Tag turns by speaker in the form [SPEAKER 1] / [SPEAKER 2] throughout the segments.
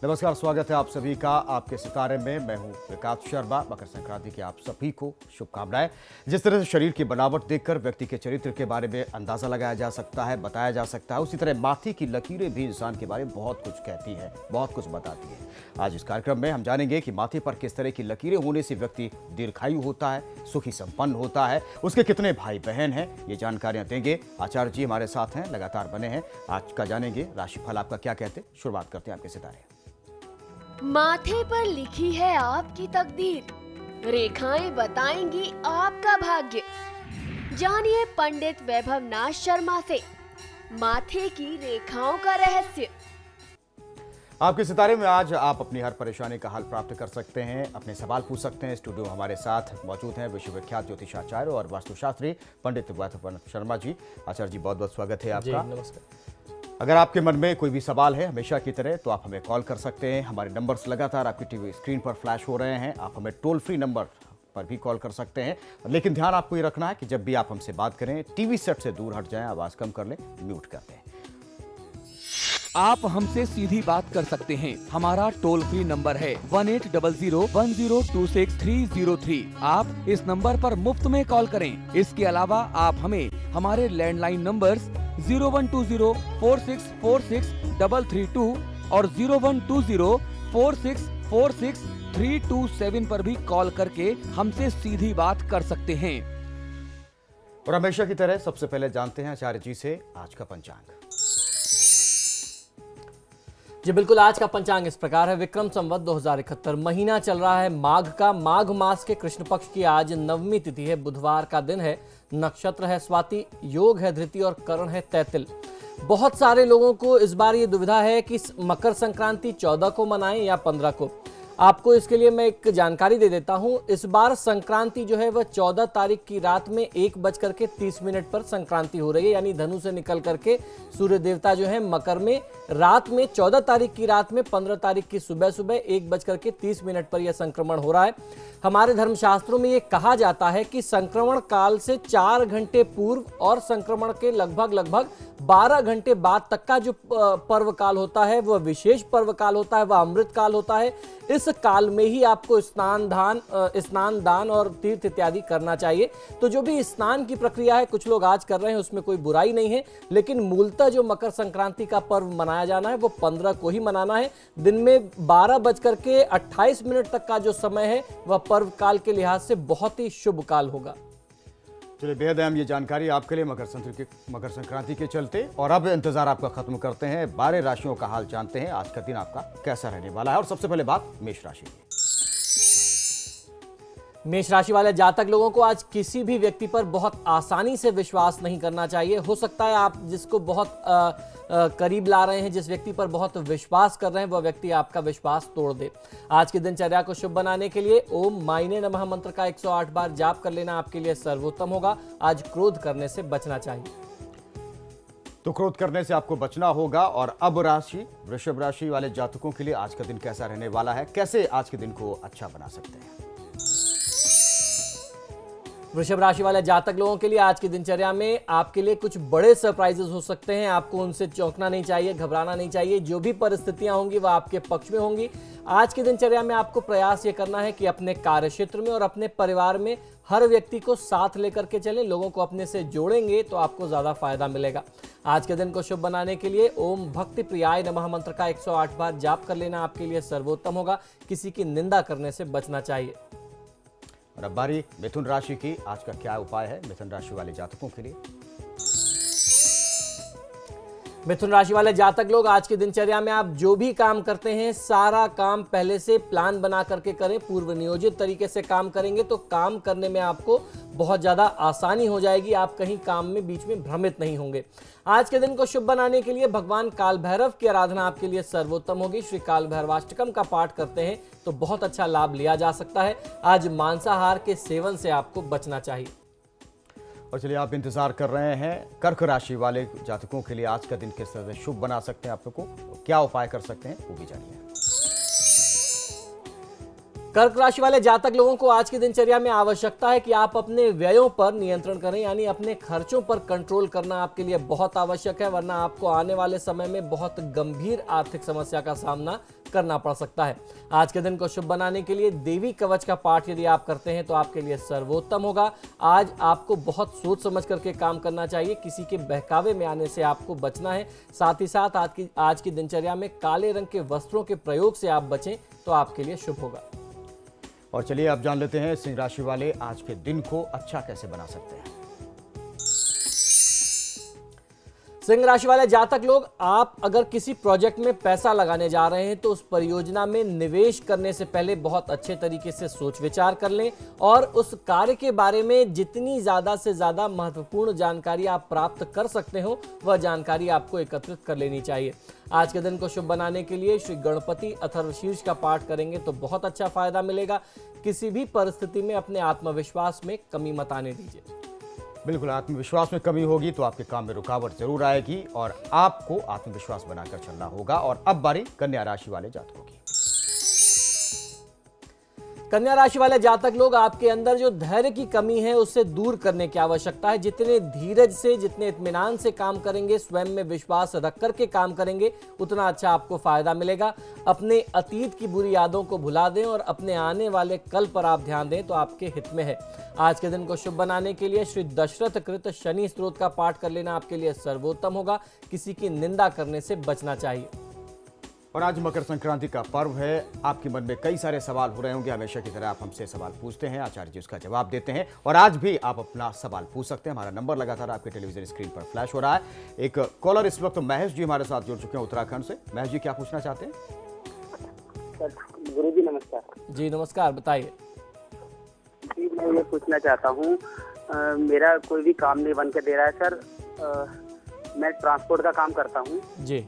[SPEAKER 1] नमस्कार, स्वागत है आप सभी का आपके सितारे में। मैं हूं विकास शर्मा। मकर संक्रांति की आप सभी को शुभकामनाएं। जिस तरह से शरीर की बनावट देखकर व्यक्ति के चरित्र के बारे में अंदाजा लगाया जा सकता है, बताया जा सकता है, उसी तरह माथे की लकीरें भी इंसान के बारे में बहुत कुछ कहती है, बहुत कुछ बताती है। आज इस कार्यक्रम में हम जानेंगे कि माथे पर किस तरह की लकीरें होने से व्यक्ति दीर्घायु होता है, सुखी संपन्न होता है, उसके कितने भाई बहन हैं, ये जानकारियां देंगे आचार्य जी हमारे साथ हैं, लगातार बने हैं। आज का जानेंगे राशिफल आपका क्या कहते। शुरुआत करते हैं आपके सितारे।
[SPEAKER 2] माथे पर लिखी है आपकी तकदीर, रेखाएं बताएंगी आपका भाग्य। जानिए पंडित वैभव नाथ शर्मा से माथे की रेखाओं का रहस्य।
[SPEAKER 1] आपके सितारे में आज आप अपनी हर परेशानी का हल प्राप्त कर सकते हैं, अपने सवाल पूछ सकते हैं। स्टूडियो हमारे साथ मौजूद हैं विश्वविख्यात ज्योतिषाचार्य और वास्तुशास्त्री पंडित वैभव शर्मा जी। आचार्य जी, बहुत बहुत स्वागत है आपका।
[SPEAKER 3] नमस्कार।
[SPEAKER 1] अगर आपके मन में कोई भी सवाल है हमेशा की तरह तो आप हमें कॉल कर सकते हैं। हमारे नंबर्स लगातार आपकी टीवी स्क्रीन पर फ्लैश हो रहे हैं। आप हमें टोल फ्री नंबर पर भी कॉल कर सकते हैं, लेकिन ध्यान आपको ये रखना है कि जब भी आप हमसे बात करें टीवी सेट से दूर हट जाएं, आवाज कम कर लें, म्यूट कर दें।
[SPEAKER 4] आप हमसे सीधी बात कर सकते हैं। हमारा टोल फ्री नंबर है 180010263003। आप इस नंबर पर मुफ्त में कॉल करें। इसके अलावा आप हमें हमारे लैंडलाइन नंबर्स 012046463332 और 012046463327 पर भी कॉल करके हमसे सीधी बात कर सकते हैं।
[SPEAKER 1] और हमेशा की तरह सबसे पहले जानते हैं आचार्य जी से आज का पंचांग।
[SPEAKER 3] जी बिल्कुल, आज का पंचांग इस प्रकार है। विक्रम संवत 2071, महीना चल रहा है माघ का। माघ मास के कृष्ण पक्ष की आज नवमी तिथि है, बुधवार का दिन है, नक्षत्र है स्वाति, योग है धृति और करण है तैतिल। बहुत सारे लोगों को इस बार ये दुविधा है कि मकर संक्रांति 14 को मनाएं या 15 को। आपको इसके लिए मैं एक जानकारी दे देता हूं। इस बार संक्रांति जो है वह 14 तारीख की रात में 1:30 पर संक्रांति हो रही है, यानी धनु से निकल करके सूर्य देवता जो है मकर में रात में 14 तारीख की रात में 15 तारीख की सुबह 1:30 पर यह संक्रमण हो रहा है। हमारे धर्मशास्त्रों में यह कहा जाता है कि संक्रमण काल से 4 घंटे पूर्व और संक्रमण के लगभग 12 घंटे बाद तक का जो पर्व काल होता है वह विशेष पर्व काल होता है, वह अमृत काल होता है। इस काल में ही आपको स्नान दान और तीर्थ इत्यादि करना चाहिए। तो जो भी स्नान की प्रक्रिया है कुछ लोग आज कर रहे हैं, उसमें कोई बुराई नहीं है, लेकिन मूलतः जो मकर संक्रांति का पर्व मनाया जाना है वो 15 को ही मनाना है। दिन में 12:28 तक का जो समय है वह पर्व काल के लिहाज से बहुत ही शुभ काल होगा।
[SPEAKER 1] चलिए, बेहद अहम ये जानकारी आपके लिए मकर संक्रांति के चलते। और अब इंतजार आपका खत्म करते हैं, 12 राशियों का हाल जानते हैं आज का दिन आपका कैसा रहने वाला है। और सबसे पहले बात मेष राशि की।
[SPEAKER 3] मेष राशि वाले जातक लोगों को आज किसी भी व्यक्ति पर बहुत आसानी से विश्वास नहीं करना चाहिए। हो सकता है आप जिसको बहुत करीब ला रहे हैं, जिस व्यक्ति पर बहुत विश्वास कर रहे हैं, वह व्यक्ति आपका विश्वास तोड़ दे। आज की दिनचर्या को शुभ बनाने के लिए ओम मायने नमः मंत्र का 108 बार जाप कर लेना आपके लिए सर्वोत्तम होगा। आज क्रोध करने से बचना चाहिए।
[SPEAKER 1] तो क्रोध करने से आपको बचना होगा। और अब राशि वृषभ राशि वाले जातकों के लिए आज का दिन कैसा रहने वाला है, कैसे आज के दिन को अच्छा बना सकते हैं।
[SPEAKER 3] वृषभ राशि वाले जातक लोगों के लिए आज की दिनचर्या में आपके लिए कुछ बड़े सरप्राइजेस हो सकते हैं। आपको उनसे चौंकना नहीं चाहिए, घबराना नहीं चाहिए। जो भी परिस्थितियां होंगी वह आपके पक्ष में होंगी। आज की दिनचर्या में आपको प्रयास ये करना है कि अपने कार्यक्षेत्र में और अपने परिवार में हर व्यक्ति को साथ लेकर के चलें। लोगों को अपने से जोड़ेंगे तो आपको ज्यादा फायदा मिलेगा। आज के दिन को शुभ बनाने के लिए ओम भक्ति प्रियाय नमः मंत्र का 108 बार जाप कर लेना आपके लिए सर्वोत्तम होगा। किसी की निंदा करने से बचना चाहिए।
[SPEAKER 1] और अब बारी मिथुन राशि की। आज का क्या उपाय है मिथुन राशि वाले जातकों के लिए।
[SPEAKER 3] मिथुन राशि वाले जातक लोग आज की दिनचर्या में आप जो भी काम करते हैं सारा काम पहले से प्लान बना करके करें। पूर्व नियोजित तरीके से काम करेंगे तो काम करने में आपको बहुत ज्यादा आसानी हो जाएगी। आप कहीं काम में बीच में भ्रमित नहीं होंगे। आज के दिन को शुभ बनाने के लिए भगवान काल भैरव की आराधना आपके लिए सर्वोत्तम होगी। श्री काल भैरवाष्टकम का पाठ करते हैं तो बहुत अच्छा लाभ लिया जा सकता है। आज मांसाहार के सेवन से आपको बचना चाहिए।
[SPEAKER 1] और चलिए, आप इंतजार कर रहे हैं कर्क राशि वाले जातकों के लिए आज का दिन किस तरह से शुभ बना सकते हैं, आप लोग को क्या उपाय कर सकते हैं वो भी जानिए।
[SPEAKER 3] कर्क राशि वाले जातक लोगों को आज की दिनचर्या में आवश्यकता है कि आप अपने व्ययों पर नियंत्रण करें, यानी अपने खर्चों पर कंट्रोल करना आपके लिए बहुत आवश्यक है, वरना आपको आने वाले समय में बहुत गंभीर आर्थिक समस्या का सामना करना पड़ सकता है। आज के दिन को शुभ बनाने के लिए देवी कवच का पाठ यदि आप करते हैं तो आपके लिए सर्वोत्तम होगा। आज आपको बहुत सोच समझ करके काम करना चाहिए, किसी के बहकावे में आने से आपको बचना है। साथ ही साथ आज की दिनचर्या में काले रंग के वस्त्रों के प्रयोग से आप बचें तो आपके लिए शुभ होगा।
[SPEAKER 1] और चलिए अब जान लेते हैं सिंह राशि वाले आज के दिन को अच्छा कैसे बना सकते हैं।
[SPEAKER 3] सिंह राशि वाले जातक लोग, आप अगर किसी प्रोजेक्ट में पैसा लगाने जा रहे हैं तो उस परियोजना में निवेश करने से पहले बहुत अच्छे तरीके से सोच विचार कर लें और उस कार्य के बारे में जितनी ज्यादा से ज्यादा महत्वपूर्ण जानकारी आप प्राप्त कर सकते हो वह जानकारी आपको एकत्रित कर लेनी चाहिए। आज के दिन को शुभ बनाने के लिए श्री गणपति अथर्वशीर्ष का पाठ करेंगे तो बहुत अच्छा फायदा मिलेगा। किसी भी परिस्थिति में अपने आत्मविश्वास में कमी मत आने दीजिए।
[SPEAKER 1] बिल्कुल, आत्मविश्वास में कमी होगी तो आपके काम में रुकावट जरूर आएगी और आपको आत्मविश्वास बनाकर चलना होगा। और अब बारी कन्या राशि वाले जातकों की।
[SPEAKER 3] कन्या राशि वाले जातक लोग, आपके अंदर जो धैर्य की कमी है उससे दूर करने की आवश्यकता है। जितने धीरज से, जितने इत्मीनान से काम करेंगे, स्वयं में विश्वास रख करके काम करेंगे, उतना अच्छा आपको फायदा मिलेगा। अपने अतीत की बुरी यादों को भुला दें और अपने आने वाले कल पर आप ध्यान दें तो आपके हित में है। आज के दिन को शुभ बनाने के लिए श्री दशरथ कृत शनि स्तोत्र का पाठ कर लेना आपके लिए सर्वोत्तम होगा। किसी की निंदा करने से बचना चाहिए।
[SPEAKER 1] और आज मकर संक्रांति का पर्व है। आपके मन में कई सारे सवाल हो रहे होंगे। हमेशा की तरह आप हमसे सवाल पूछते हैं, आचार्य जी उसका जवाब देते हैं और आज भी आप अपना सवाल पूछ सकते हैं। हमारा नंबर लगातार आपके टेलीविजन स्क्रीन पर फ्लैश हो रहा है। एक कॉलर इस वक्त महेश जी हमारे साथ जुड़ चुके हैं उत्तराखंड से। महेश जी, क्या पूछना चाहते हैं?
[SPEAKER 5] गुरु जी नमस्कार।
[SPEAKER 3] जी नमस्कार, बताइए।
[SPEAKER 5] जी मैं ये पूछना चाहता हूँ, मेरा कोई भी काम नहीं बन के दे रहा है सर। मैं ट्रांसपोर्ट का काम करता हूँ
[SPEAKER 3] जी।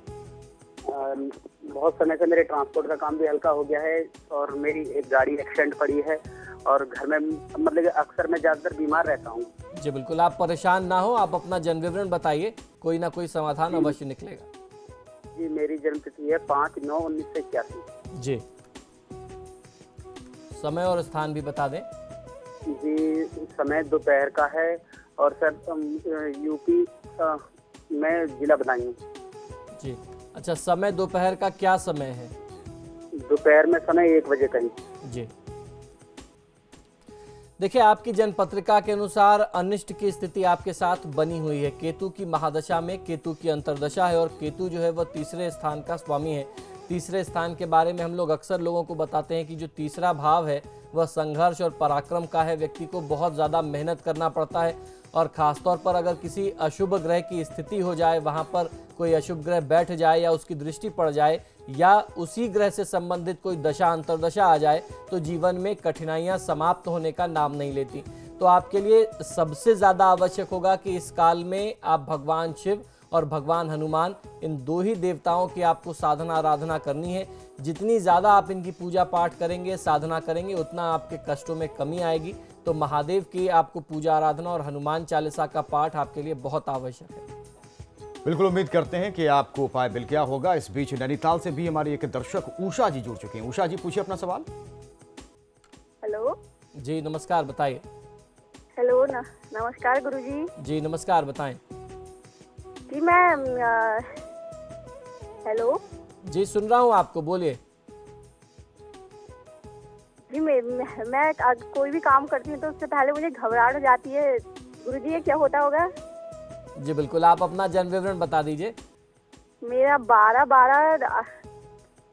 [SPEAKER 5] बहुत समय से मेरे ट्रांसपोर्ट का काम भी हल्का हो गया है और मेरी एक गाड़ी एक्सीडेंट पड़ी है और घर में मतलब अक्सर मैं ज्यादातर बीमार रहता हूँ।
[SPEAKER 3] जी बिल्कुल, आप परेशान ना हो, आप अपना जन्म विवरण बताइए, कोई ना कोई समाधान अवश्य निकलेगा।
[SPEAKER 5] जी मेरी जन्म तिथि है 5/9/1981।
[SPEAKER 3] जी, समय और स्थान भी बता दें।
[SPEAKER 5] जी समय दोपहर का है और सर यूपी में जिला बदायूं।
[SPEAKER 3] जी अच्छा, समय दोपहर का क्या समय है?
[SPEAKER 5] दोपहर में समय 1 बजे करीब।
[SPEAKER 3] जी देखिए, आपकी जन्म पत्रिका के अनुसार अनिष्ट की स्थिति आपके साथ बनी हुई है। केतु की महादशा में केतु की अंतर्दशा है और केतु जो है वह तीसरे स्थान का स्वामी है। तीसरे स्थान के बारे में हम लोग अक्सर लोगों को बताते हैं कि जो तीसरा भाव है वह संघर्ष और पराक्रम का है। व्यक्ति को बहुत ज़्यादा मेहनत करना पड़ता है और ख़ासतौर पर अगर किसी अशुभ ग्रह की स्थिति हो जाए, वहाँ पर कोई अशुभ ग्रह बैठ जाए या उसकी दृष्टि पड़ जाए या उसी ग्रह से संबंधित कोई दशा अंतर्दशा आ जाए तो जीवन में कठिनाइयाँ समाप्त होने का नाम नहीं लेती। तो आपके लिए सबसे ज़्यादा आवश्यक होगा कि इस काल में आप भगवान शिव और भगवान हनुमान, इन दो ही देवताओं की आपको साधना आराधना करनी है। जितनी ज़्यादा आप इनकी पूजा पाठ करेंगे, साधना करेंगे, उतना आपके कष्टों में कमी आएगी। तो महादेव की आपको पूजा आराधना और हनुमान चालीसा का पाठ आपके लिए बहुत आवश्यक है।
[SPEAKER 1] बिल्कुल, उम्मीद करते हैं कि आपको उपाय मिल गया होगा। इस बीच नैनीताल से भी हमारी एक दर्शक उषा जी जुड़ चुके हैं। उषा जी, पूछिए अपना सवाल।
[SPEAKER 6] हेलो
[SPEAKER 3] जी नमस्कार, बताइए।
[SPEAKER 6] हेलो नमस्कार गुरुजी।
[SPEAKER 3] जी नमस्कार, बताएं।
[SPEAKER 6] जी मैं हेलो
[SPEAKER 3] जी सुन रहा हूँ आपको, बोलिए।
[SPEAKER 6] जी मैं कोई भी काम करती हूँ तो उससे पहले मुझे घबराहट हो जाती है। गुरुजी ये क्या होता होगा?
[SPEAKER 3] जी बिल्कुल, आप अपना जन्म विवरण बता दीजिए।
[SPEAKER 6] मेरा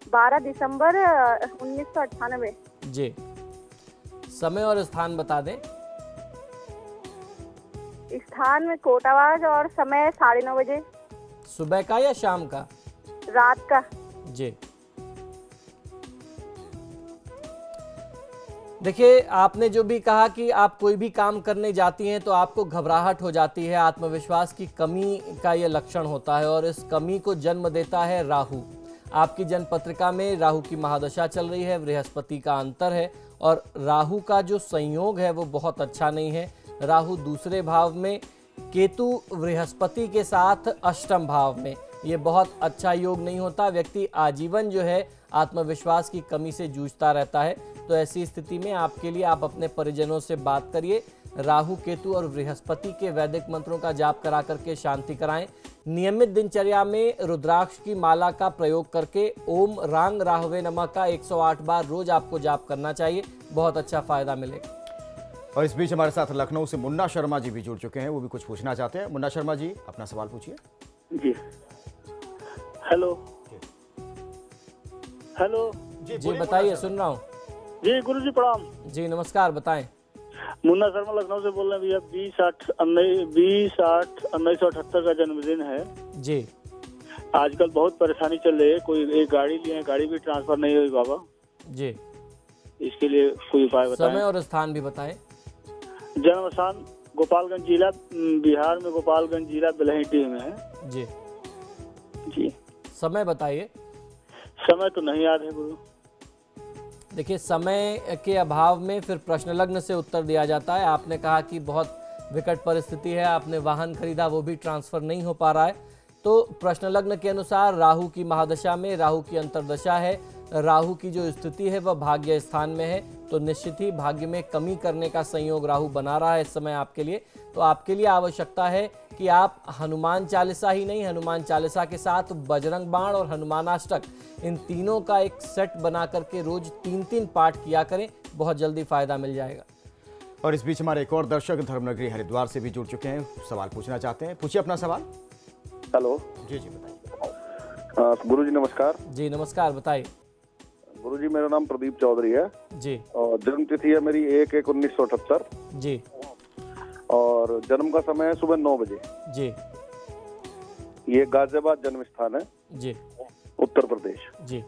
[SPEAKER 6] 12 दिसंबर 1998।
[SPEAKER 3] जी, समय और स्थान बता दें।
[SPEAKER 6] स्थान में कोटावाज और समय 9:30 बजे।
[SPEAKER 3] सुबह का या शाम का?
[SPEAKER 6] रात का।
[SPEAKER 3] जी देखिए, आपने जो भी कहा कि आप कोई भी काम करने जाती हैं तो आपको घबराहट हो जाती है, आत्मविश्वास की कमी का ये लक्षण होता है और इस कमी को जन्म देता है राहु। आपकी जन्म पत्रिका में राहु की महादशा चल रही है, बृहस्पति का अंतर है और राहु का जो संयोग है वो बहुत अच्छा नहीं है। राहु दूसरे भाव में, केतु बृहस्पति के साथ अष्टम भाव में, ये बहुत अच्छा योग नहीं होता। व्यक्ति आजीवन जो है आत्मविश्वास की कमी से जूझता रहता है। तो ऐसी स्थिति में आपके लिए आप अपने परिजनों से बात करिए। राहु, केतु और बृहस्पति के वैदिक मंत्रों का जाप करा करके शांति कराएं। नियमित दिनचर्या में रुद्राक्ष की माला का प्रयोग करके ओम रांग राहवे नमः का 108 बार रोज आपको जाप करना चाहिए, बहुत अच्छा फायदा मिलेगा।
[SPEAKER 1] और इस बीच हमारे साथ लखनऊ से मुन्ना शर्मा जी भी जुड़ चुके हैं, वो भी कुछ पूछना चाहते हैं। मुन्ना शर्मा जी, अपना सवाल पूछिए।
[SPEAKER 7] जी हेलो हेलो
[SPEAKER 3] जी बताइए, सुन रहा हूँ।
[SPEAKER 7] जी गुरुजी प्रणाम।
[SPEAKER 3] जी नमस्कार, बताएं।
[SPEAKER 7] मुन्ना शर्मा लखनऊ से बोल रहे हैं भैया। 20/8/1978 का जन्मदिन है
[SPEAKER 3] जी।
[SPEAKER 7] आजकल बहुत परेशानी चल रही है, कोई एक गाड़ी लिए हैं, गाड़ी भी ट्रांसफर नहीं हुई बाबा
[SPEAKER 3] जी।
[SPEAKER 7] इसके लिए कोई उपाय बताएं।
[SPEAKER 3] समय और स्थान भी बताएं।
[SPEAKER 7] जन्म स्थान गोपालगंज जिला, बिहार में गोपालगंज जिला बेलहटी में है
[SPEAKER 3] जी।
[SPEAKER 7] जी।
[SPEAKER 3] समय बताइए।
[SPEAKER 7] समय तो नहीं याद है गुरु।
[SPEAKER 3] देखिए, समय के अभाव में फिर प्रश्न लग्न से उत्तर दिया जाता है। आपने कहा कि बहुत विकट परिस्थिति है, आपने वाहन खरीदा, वो भी ट्रांसफर नहीं हो पा रहा है। तो प्रश्न लग्न के अनुसार राहु की महादशा में, राहु की अंतर्दशा है, राहु की जो स्थिति है वह भाग्य स्थान में है, तो निश्चित ही भाग्य में कमी करने का संयोग राहु बना रहा है इस समय आपके लिए। तो आपके लिए आवश्यकता है कि आप हनुमान चालीसा ही नहीं, हनुमान चालीसा के साथ बजरंग बाण और हनुमानाष्टक, इन तीनों का एक सेट बना करके रोज 3-3 पाठ किया करें, बहुत जल्दी फायदा मिल जाएगा।
[SPEAKER 1] और इस बीच हमारे एक और दर्शक धर्मनगरी हरिद्वार से भी जुड़ चुके हैं, सवाल पूछना चाहते हैं। पूछिए अपना सवाल।
[SPEAKER 8] हेलो
[SPEAKER 1] जी बताइए।
[SPEAKER 8] गुरुजी नमस्कार।
[SPEAKER 3] जी नमस्कार, बताइए।
[SPEAKER 8] गुरुजी मेरा नाम प्रदीप चौधरी है
[SPEAKER 3] जी।
[SPEAKER 8] और जन्म तिथि है मेरी 1/1/1978
[SPEAKER 3] जी।
[SPEAKER 8] और जन्म का समय है सुबह 9 बजे
[SPEAKER 3] जी।
[SPEAKER 8] ये गाजियाबाद जन्म स्थान है
[SPEAKER 3] जी,
[SPEAKER 8] उत्तर प्रदेश
[SPEAKER 3] जी।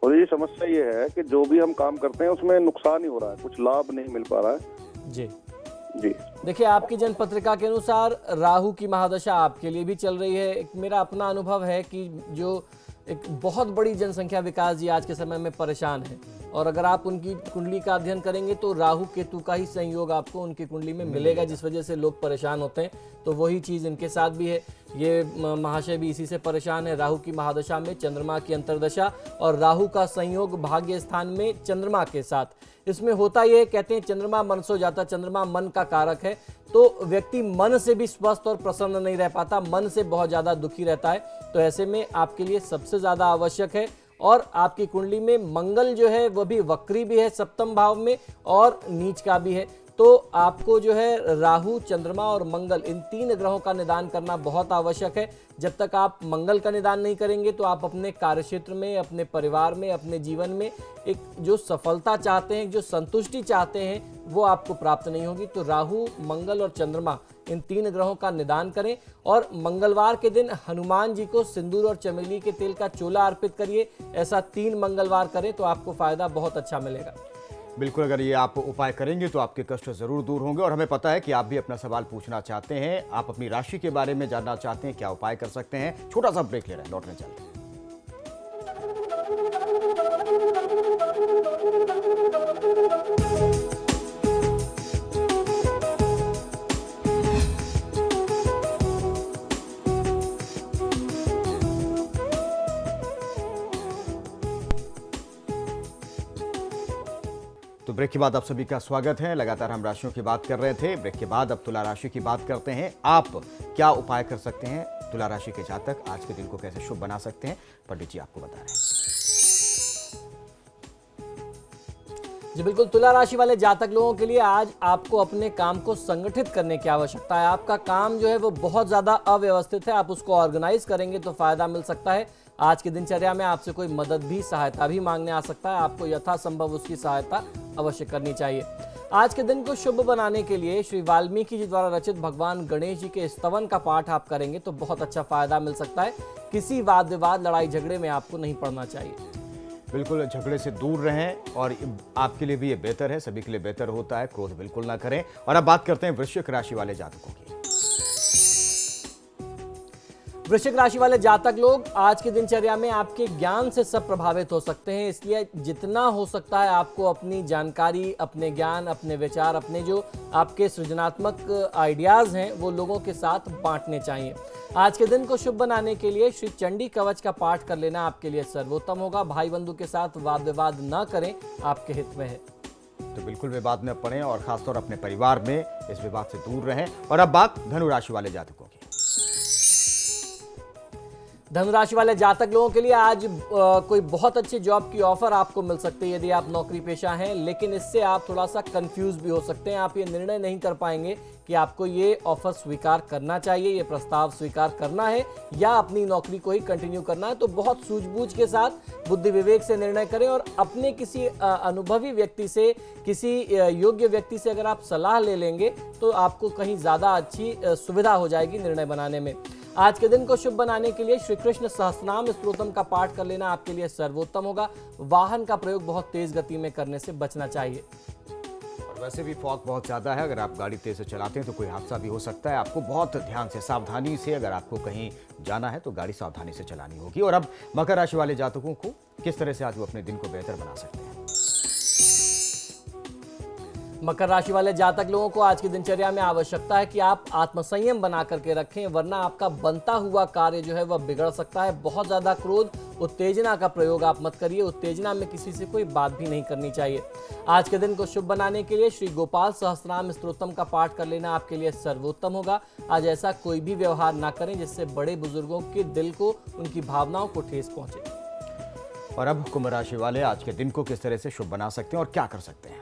[SPEAKER 8] और ये समस्या ये है कि जो भी हम काम करते हैं उसमें नुकसान ही हो रहा है, कुछ लाभ नहीं मिल पा रहा है
[SPEAKER 3] जी।
[SPEAKER 8] जी।
[SPEAKER 3] देखिए, आपकी जन्म पत्रिका के अनुसार राहु की महादशा आपके लिए भी चल रही है। मेरा अपना अनुभव है कि जो एक बहुत बड़ी जनसंख्या विकास जी आज के समय में परेशान है, और अगर आप उनकी कुंडली का अध्ययन करेंगे तो राहु केतु का ही संयोग आपको उनकी कुंडली में मिलेगा, जिस वजह से लोग परेशान होते हैं। तो वही चीज़ इनके साथ भी है। ये महाशय भी इसी से परेशान है। राहु की महादशा में चंद्रमा की अंतर्दशा और राहु का संयोग भाग्य स्थान में चंद्रमा के साथ, इसमें होता यह, कहते हैं चंद्रमा मन सो जाता, चंद्रमा मन का कारक है, तो व्यक्ति मन से भी स्वस्थ और प्रसन्न नहीं रह पाता, मन से बहुत ज़्यादा दुखी रहता है। तो ऐसे में आपके लिए सबसे ज़्यादा आवश्यक है, और आपकी कुंडली में मंगल जो है वह भी वक्री भी है, सप्तम भाव में, और नीच का भी है। तो आपको जो है राहु, चंद्रमा और मंगल, इन 3 ग्रहों का निदान करना बहुत आवश्यक है। जब तक आप मंगल का निदान नहीं करेंगे तो आप अपने कार्यक्षेत्र में, अपने परिवार में, अपने जीवन में एक जो सफलता चाहते हैं, जो संतुष्टि चाहते हैं, वो आपको प्राप्त नहीं होगी। तो राहु, मंगल और चंद्रमा, इन 3 ग्रहों का निदान करें, और मंगलवार के दिन हनुमान जी को सिंदूर और चमेली के तेल का चोला अर्पित करिए। ऐसा 3 मंगलवार करें तो आपको फायदा बहुत अच्छा मिलेगा।
[SPEAKER 1] बिल्कुल, अगर ये आप उपाय करेंगे तो आपके कष्ट जरूर दूर होंगे। और हमें पता है कि आप भी अपना सवाल पूछना चाहते हैं, आप अपनी राशि के बारे में जानना चाहते हैं, क्या उपाय कर सकते हैं। छोटा सा ब्रेक ले रहे हैं, लौटने चलते हैं। तो ब्रेक के बाद आप सभी का स्वागत है। लगातार हम राशियों की बात कर रहे थे। ब्रेक के बाद अब तुला राशि की बात करते हैं। आप क्या उपाय कर सकते हैं, तुला राशि के जातक आज के दिन को कैसे शुभ बना सकते हैं, पंडित जी आपको बता रहे हैं।
[SPEAKER 3] जी बिल्कुल, तुला राशि वाले जातक लोगों के लिए आज आपको अपने काम को संगठित करने की आवश्यकता है। आपका काम जो है वो बहुत ज़्यादा अव्यवस्थित है, आप उसको ऑर्गेनाइज करेंगे तो फायदा मिल सकता है। आज की दिनचर्या में आपसे कोई मदद भी, सहायता भी मांगने आ सकता है, आपको यथासंभव उसकी सहायता अवश्य करनी चाहिए। आज के दिन को शुभ बनाने के लिए श्री वाल्मीकि जी द्वारा रचित भगवान गणेश जी के स्तवन का पाठ आप करेंगे तो बहुत अच्छा फायदा मिल सकता है। किसी वाद विवाद, लड़ाई झगड़े में आपको नहीं पड़ना चाहिए।
[SPEAKER 1] बिल्कुल झगड़े से दूर रहें, और आपके लिए भी ये बेहतर है, सभी के लिए बेहतर होता है। क्रोध बिल्कुल ना करें। और अब बात करते हैं वृश्चिक राशि वाले जातकों की।
[SPEAKER 3] वृश्चिक राशि वाले जातक लोग आज की दिनचर्या में आपके ज्ञान से सब प्रभावित हो सकते हैं, इसलिए जितना हो सकता है आपको अपनी जानकारी, अपने ज्ञान, अपने विचार, अपने जो आपके सृजनात्मक आइडियाज़ हैं वो लोगों के साथ बांटने चाहिए। आज के दिन को शुभ बनाने के लिए श्री चंडी कवच का पाठ कर लेना आपके लिए सर्वोत्तम होगा। भाई बंधु के साथ वाद विवाद न करें, आपके हित में है।
[SPEAKER 1] तो बिल्कुल विवाद में पड़े और खासतौर अपने परिवार में इस विवाद से दूर रहें। और अब बात धनु राशि वाले जातकों की।
[SPEAKER 3] धनुराशि वाले जातक लोगों के लिए आज कोई बहुत अच्छी जॉब की ऑफर आपको मिल सकती है यदि आप नौकरी पेशा हैं, लेकिन इससे आप थोड़ा सा कंफ्यूज भी हो सकते हैं। आप ये निर्णय नहीं कर पाएंगे कि आपको ये ऑफर स्वीकार करना चाहिए, ये प्रस्ताव स्वीकार करना है या अपनी नौकरी को ही कंटिन्यू करना है। तो बहुत सूझबूझ के साथ बुद्धि विवेक से निर्णय करें और अपने किसी अनुभवी व्यक्ति से, किसी योग्य व्यक्ति से अगर आप सलाह ले लेंगे तो आपको कहीं ज़्यादा अच्छी सुविधा हो जाएगी निर्णय बनाने में। आज के दिन को शुभ बनाने के लिए श्री कृष्ण सहस्त्रनाम स्तोत्रम का पाठ कर लेना आपके लिए सर्वोत्तम होगा। वाहन का प्रयोग बहुत तेज गति में करने से बचना चाहिए।
[SPEAKER 1] और वैसे भी फॉग बहुत ज़्यादा है, अगर आप गाड़ी तेज से चलाते हैं तो कोई हादसा भी हो सकता है। आपको बहुत ध्यान से, सावधानी से, अगर आपको कहीं जाना है तो गाड़ी सावधानी से चलानी होगी। और अब मकर राशि वाले जातकों को किस तरह से आज वो अपने दिन को बेहतर बना सकते हैं।
[SPEAKER 3] मकर राशि वाले जातक लोगों को आज की दिनचर्या में आवश्यकता है कि आप आत्मसंयम बना करके रखें, वरना आपका बनता हुआ कार्य जो है वह बिगड़ सकता है। बहुत ज्यादा क्रोध, उत्तेजना का प्रयोग आप मत करिए। उत्तेजना में किसी से कोई बात भी नहीं करनी चाहिए। आज के दिन को शुभ बनाने के लिए श्री गोपाल सहस्त्रनाम स्तोत्रम का पाठ कर लेना आपके लिए सर्वोत्तम होगा। आज ऐसा कोई भी व्यवहार ना करें जिससे बड़े बुजुर्गों के दिल को, उनकी भावनाओं को ठेस पहुंचे।
[SPEAKER 1] और अब कुंभ राशि वाले आज के दिन को किस तरह से शुभ बना सकते हैं और क्या कर सकते हैं।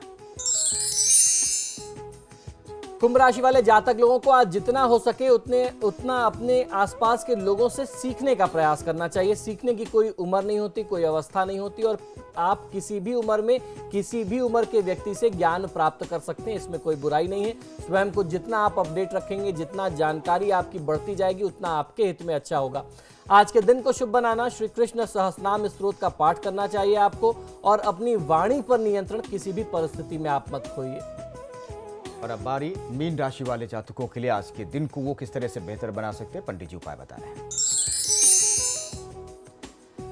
[SPEAKER 3] कुंभ राशि वाले जातक लोगों को आज जितना हो सके उतना अपने आसपास के लोगों से सीखने का प्रयास करना चाहिए। सीखने की कोई उम्र नहीं होती, कोई अवस्था नहीं होती और आप किसी भी उम्र में किसी भी उम्र के व्यक्ति से ज्ञान प्राप्त कर सकते हैं, इसमें कोई बुराई नहीं है। स्वयं को जितना आप अपडेट रखेंगे, जितना जानकारी आपकी बढ़ती जाएगी, उतना आपके हित में अच्छा होगा। आज के दिन को शुभ बनाना श्री कृष्ण सहस्त्रनाम स्तोत्र का पाठ करना चाहिए आपको और अपनी वाणी पर नियंत्रण किसी भी परिस्थिति में आप मत खोइए।
[SPEAKER 1] और अब बारी मीन राशि वाले जातकों के लिए आज के दिन को वो किस तरह से बेहतर बना सकते हैं, पंडित जी उपाय बता रहे हैं।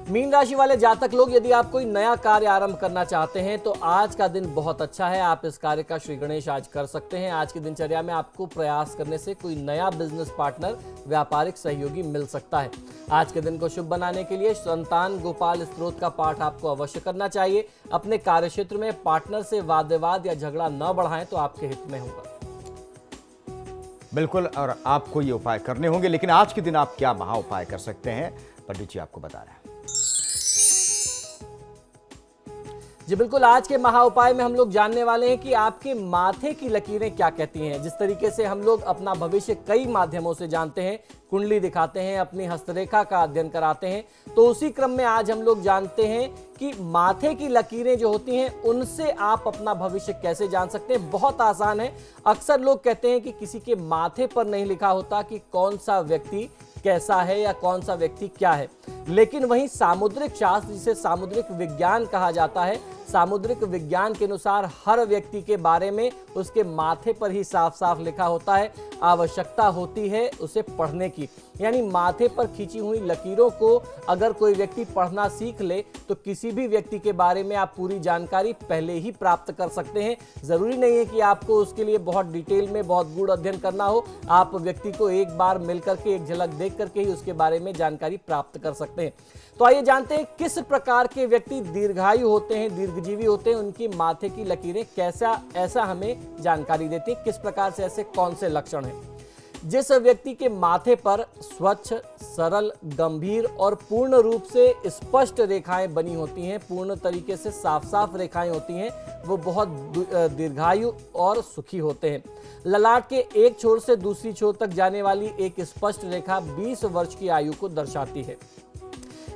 [SPEAKER 3] मीन राशि वाले जातक लोग, यदि आप कोई नया कार्य आरंभ करना चाहते हैं तो आज का दिन बहुत अच्छा है। आप इस कार्य का श्री गणेश आज कर सकते हैं। आज की दिनचर्या में आपको प्रयास करने से कोई नया बिजनेस पार्टनर, व्यापारिक सहयोगी मिल सकता है। आज के दिन को शुभ बनाने के लिए संतान गोपाल स्तोत्र का पाठ आपको अवश्य करना चाहिए। अपने कार्य क्षेत्र में पार्टनर से वाद विवाद या झगड़ा न बढ़ाएं तो आपके हित में होगा।
[SPEAKER 1] बिल्कुल, और आपको ये उपाय करने होंगे, लेकिन आज के दिन आप क्या महा उपाय कर सकते हैं, पंडित जी आपको बता रहे हैं।
[SPEAKER 3] जी बिल्कुल, आज के महा उपाय में हम लोग जानने वाले हैं कि आपके माथे की लकीरें क्या कहती हैं। जिस तरीके से हम लोग अपना भविष्य कई माध्यमों से जानते हैं, कुंडली दिखाते हैं, अपनी हस्तरेखा का अध्ययन कराते हैं, तो उसी क्रम में आज हम लोग जानते हैं कि माथे की लकीरें जो होती हैं उनसे आप अपना भविष्य कैसे जान सकते हैं। बहुत आसान है। अक्सर लोग कहते हैं कि किसी के माथे पर नहीं लिखा होता कि कौन सा व्यक्ति कैसा है या कौन सा व्यक्ति क्या है, लेकिन वहीं सामुद्रिक शास्त्र, जिसे सामुद्रिक विज्ञान कहा जाता है, सामुद्रिक विज्ञान के अनुसार हर व्यक्ति के बारे में उसके माथे पर ही साफ साफ लिखा होता है। आवश्यकता होती है उसे पढ़ने की, यानी माथे पर खींची हुई लकीरों को अगर कोई व्यक्ति पढ़ना सीख ले तो किसी भी व्यक्ति के बारे में आप पूरी जानकारी पहले ही प्राप्त कर सकते हैं। जरूरी नहीं है कि आपको उसके लिए बहुत डिटेल में, बहुत गूढ़ अध्ययन करना हो। आप व्यक्ति को एक बार मिलकर के, एक झलक देख करके ही उसके बारे में जानकारी प्राप्त कर सकते हैं। तो आइए जानते हैं किस प्रकार के व्यक्ति दीर्घायु होते हैं, दीर्घजीवी होते हैं, उनकी माथे की लकीरें कैसा ऐसा हमें जानकारी देती हैं, किस प्रकार से, ऐसे कौन से लक्षण हैं। जिस व्यक्ति के माथे पर स्वच्छ, सरल, गंभीर और पूर्ण रूप से स्पष्ट रेखाएं बनी होती हैं, पूर्ण तरीके से साफ साफ रेखाएं होती हैं, वो बहुत दीर्घायु और सुखी होते हैं। ललाट के एक छोर से दूसरी छोर तक जाने वाली एक स्पष्ट रेखा 20 वर्ष की आयु को दर्शाती है।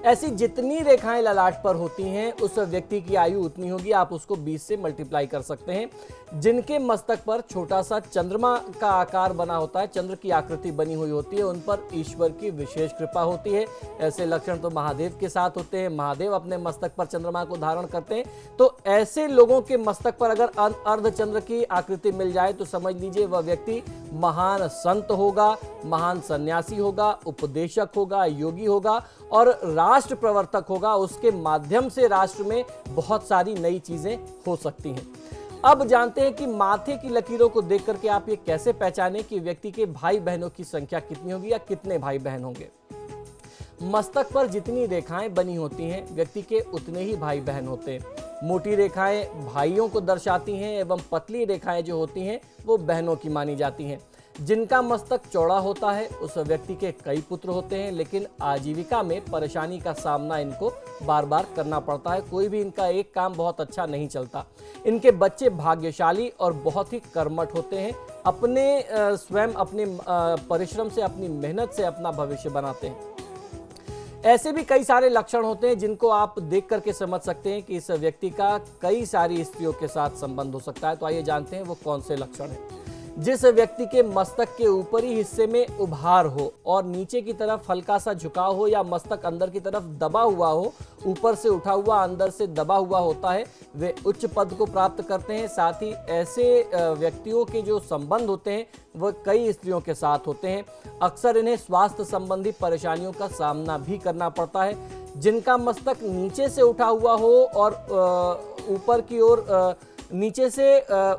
[SPEAKER 3] ऐसी जितनी रेखाएं ललाट पर होती हैं उस व्यक्ति की आयु उतनी होगी। आप उसको 20 से मल्टीप्लाई कर सकते हैं। जिनके मस्तक पर छोटा सा चंद्रमा का आकार बना होता है, चंद्र की आकृति बनी हुई होती है, उन पर ईश्वर की विशेष कृपा होती है। ऐसे लक्षण तो महादेव के साथ होते हैं। महादेव अपने मस्तक पर चंद्रमा को धारण करते हैं। तो ऐसे लोगों के मस्तक पर अगर अर्धचंद्र की आकृति मिल जाए तो समझ लीजिए वह व्यक्ति महान संत होगा, महान सन्यासी होगा, उपदेशक होगा, योगी होगा और राष्ट्र प्रवर्तक होगा। उसके माध्यम से राष्ट्र में बहुत सारी नई चीजें हो सकती हैं। अब जानते हैं कि माथे की लकीरों को देख करके आप ये कैसे पहचानें कि व्यक्ति के भाई बहनों की संख्या कितनी होगी या कितने भाई बहन होंगे। मस्तक पर जितनी रेखाएं बनी होती हैं व्यक्ति के उतने ही भाई बहन होते हैं। मोटी रेखाएं भाइयों को दर्शाती हैं एवं पतली रेखाएं जो होती हैं वो बहनों की मानी जाती हैं। जिनका मस्तक चौड़ा होता है उस व्यक्ति के कई पुत्र होते हैं, लेकिन आजीविका में परेशानी का सामना इनको बार बार करना पड़ता है। कोई भी इनका एक काम बहुत अच्छा नहीं चलता। इनके बच्चे भाग्यशाली और बहुत ही कर्मठ होते हैं। अपने स्वयं अपने परिश्रम से, अपनी मेहनत से अपना भविष्य बनाते हैं। ऐसे भी कई सारे लक्षण होते हैं जिनको आप देख करके समझ सकते हैं कि इस व्यक्ति का कई सारी स्त्रियों के साथ संबंध हो सकता है। तो आइए जानते हैं वो कौन से लक्षण हैं। जिस व्यक्ति के मस्तक के ऊपरी हिस्से में उभार हो और नीचे की तरफ हल्का सा झुकाव हो, या मस्तक अंदर की तरफ दबा हुआ हो, ऊपर से उठा हुआ अंदर से दबा हुआ होता है, वे उच्च पद को प्राप्त करते हैं। साथ ही ऐसे व्यक्तियों के जो संबंध होते हैं वह कई स्त्रियों के साथ होते हैं। अक्सर इन्हें स्वास्थ्य संबंधी परेशानियों का सामना भी करना पड़ता है। जिनका मस्तक नीचे से उठा हुआ हो और ऊपर की ओर नीचे से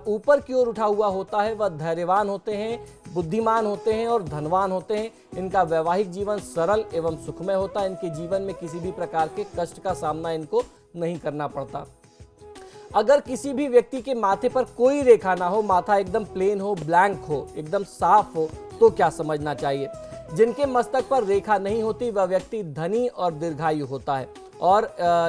[SPEAKER 3] ऊपर की ओर उठा हुआ होता है, वह धैर्यवान होते हैं, बुद्धिमान होते हैं और धनवान होते हैं। इनका वैवाहिक जीवन सरल एवं सुखमय होता है। इनके जीवन में किसी भी प्रकार के कष्ट का सामना इनको नहीं करना पड़ता। अगर किसी भी व्यक्ति के माथे पर कोई रेखा ना हो, माथा एकदम प्लेन हो, ब्लैंक हो, एकदम साफ हो, तो क्या समझना चाहिए? जिनके मस्तक पर रेखा नहीं होती वह व्यक्ति धनी और दीर्घायु होता है, और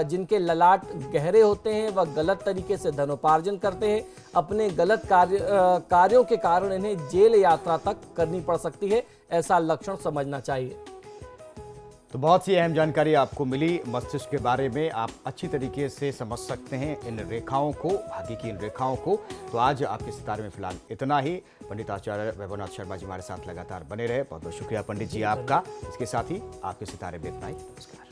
[SPEAKER 3] जिनके ललाट गहरे होते हैं वह गलत तरीके से धनोपार्जन करते हैं। अपने गलत कार्यों के कारण इन्हें जेल यात्रा तक करनी पड़ सकती है। ऐसा लक्षण समझना चाहिए।
[SPEAKER 1] तो बहुत सी अहम जानकारी आपको मिली मस्तिष्क के बारे में। आप अच्छी तरीके से समझ सकते हैं इन रेखाओं को, भाग्य की इन रेखाओं को। तो आज आपके सितारे में फिलहाल इतना ही। पंडित आचार्य वैभवनाथ शर्मा जी हमारे साथ लगातार बने रहे। बहुत बहुत शुक्रिया पंडित जी आपका। इसके साथ ही आपके सितारे में इतना ही। नमस्कार।